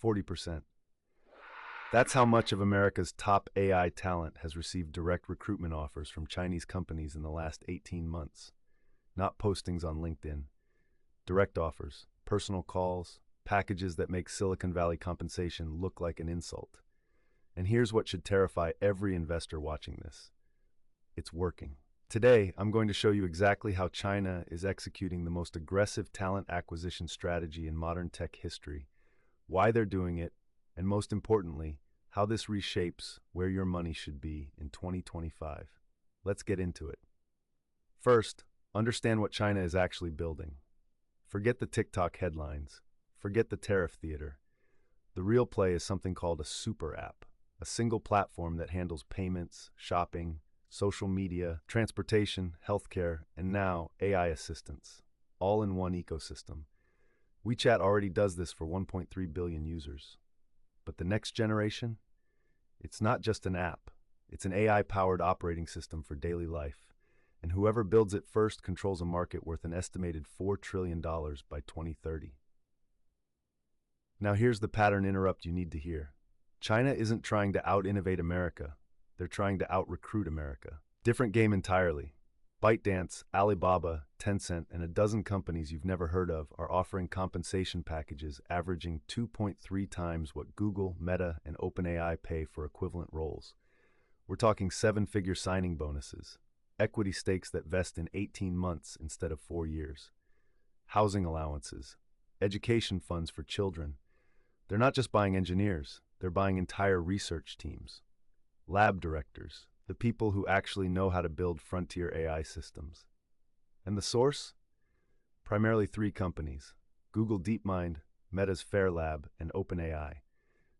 40%. That's how much of America's top AI talent has received direct recruitment offers from Chinese companies in the last 18 months. Not postings on LinkedIn. Direct offers, personal calls, packages that make Silicon Valley compensation look like an insult. And here's what should terrify every investor watching this. It's working. Today, I'm going to show you exactly how China is executing the most aggressive talent acquisition strategy in modern tech history, why they're doing it, and most importantly, how this reshapes where your money should be in 2025. Let's get into it. First, understand what China is actually building. Forget the TikTok headlines. Forget the tariff theater. The real play is something called a super-app, a single platform that handles payments, shopping, social media, transportation, healthcare, and now AI assistance, all in one ecosystem. WeChat already does this for 1.3 billion users. But the next generation? It's not just an app. It's an AI-powered operating system for daily life. And whoever builds it first controls a market worth an estimated $4 trillion by 2030. Now here's the pattern interrupt you need to hear. China isn't trying to out-innovate America. They're trying to out-recruit America. Different game entirely. ByteDance, Alibaba, Tencent, and a dozen companies you've never heard of are offering compensation packages averaging 2.3 times what Google, Meta, and OpenAI pay for equivalent roles. We're talking seven-figure signing bonuses, equity stakes that vest in 18 months instead of 4 years, housing allowances, education funds for children. They're not just buying engineers, they're buying entire research teams, lab directors, the people who actually know how to build frontier AI systems. And the source? Primarily 3 companies: Google DeepMind, Meta's Fairlab, and OpenAI,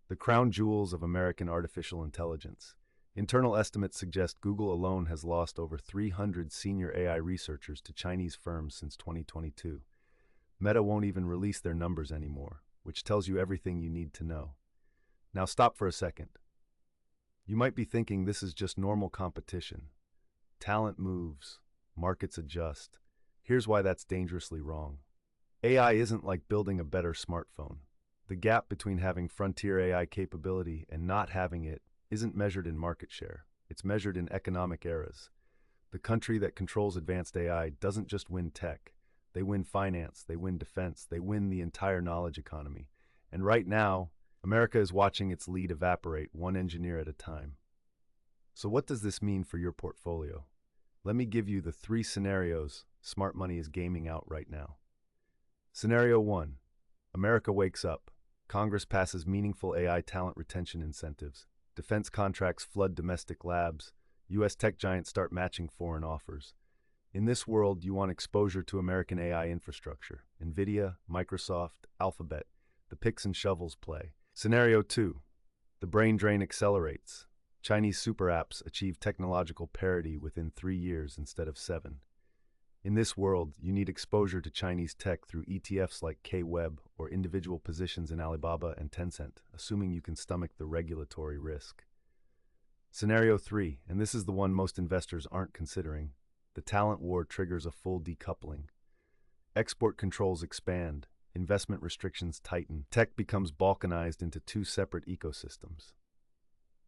the crown jewels of American artificial intelligence. Internal estimates suggest Google alone has lost over 300 senior AI researchers to Chinese firms since 2022. Meta won't even release their numbers anymore, which tells you everything you need to know. Now stop for a second. You might be thinking this is just normal competition. Talent moves, markets adjust. Here's why that's dangerously wrong. AI isn't like building a better smartphone. The gap between having frontier AI capability and not having it isn't measured in market share. It's measured in economic eras. The country that controls advanced AI doesn't just win tech. They win finance, they win defense, they win the entire knowledge economy. And right now, America is watching its lead evaporate one engineer at a time. So what does this mean for your portfolio? Let me give you the 3 scenarios smart money is gaming out right now. Scenario 1. America wakes up. Congress passes meaningful AI talent retention incentives. Defense contracts flood domestic labs. US tech giants start matching foreign offers. In this world, you want exposure to American AI infrastructure. NVIDIA, Microsoft, Alphabet, the picks and shovels play. Scenario 2. The brain drain accelerates. Chinese super apps achieve technological parity within 3 years instead of 7. In this world, you need exposure to Chinese tech through ETFs like K-Web or individual positions in Alibaba and Tencent, assuming you can stomach the regulatory risk. Scenario 3, and this is the one most investors aren't considering. The talent war triggers a full decoupling. Export controls expand. Investment restrictions tighten. Tech becomes balkanized into 2 separate ecosystems.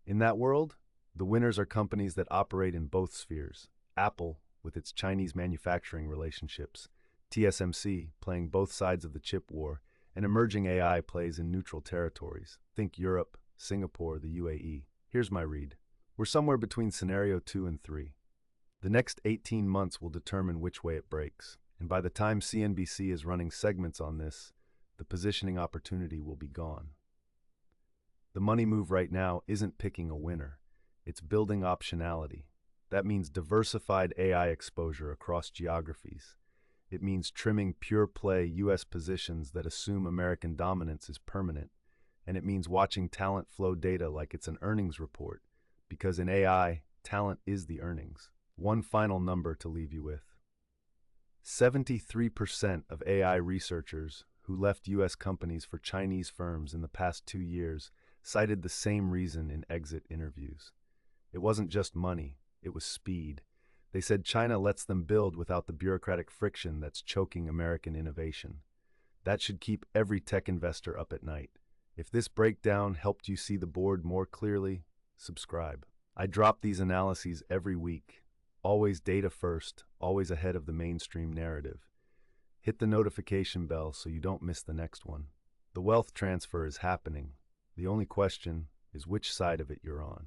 In that world, the winners are companies that operate in both spheres. Apple, with its Chinese manufacturing relationships, TSMC, playing both sides of the chip war, and emerging AI plays in neutral territories. Think Europe, Singapore, the UAE. Here's my read. We're somewhere between scenario 2 and 3. The next 18 months will determine which way it breaks. And by the time CNBC is running segments on this, the positioning opportunity will be gone. The money move right now isn't picking a winner. It's building optionality. That means diversified AI exposure across geographies. It means trimming pure-play U.S. positions that assume American dominance is permanent. And it means watching talent flow data like it's an earnings report, because in AI, talent is the earnings. One final number to leave you with. 73% of AI researchers who left U.S. companies for Chinese firms in the past 2 years cited the same reason in exit interviews. It wasn't just money, it was speed. They said China lets them build without the bureaucratic friction that's choking American innovation. That should keep every tech investor up at night. If this breakdown helped you see the board more clearly, subscribe. I drop these analyses every week. Always data first, always ahead of the mainstream narrative. Hit the notification bell so you don't miss the next one. The wealth transfer is happening. The only question is which side of it you're on.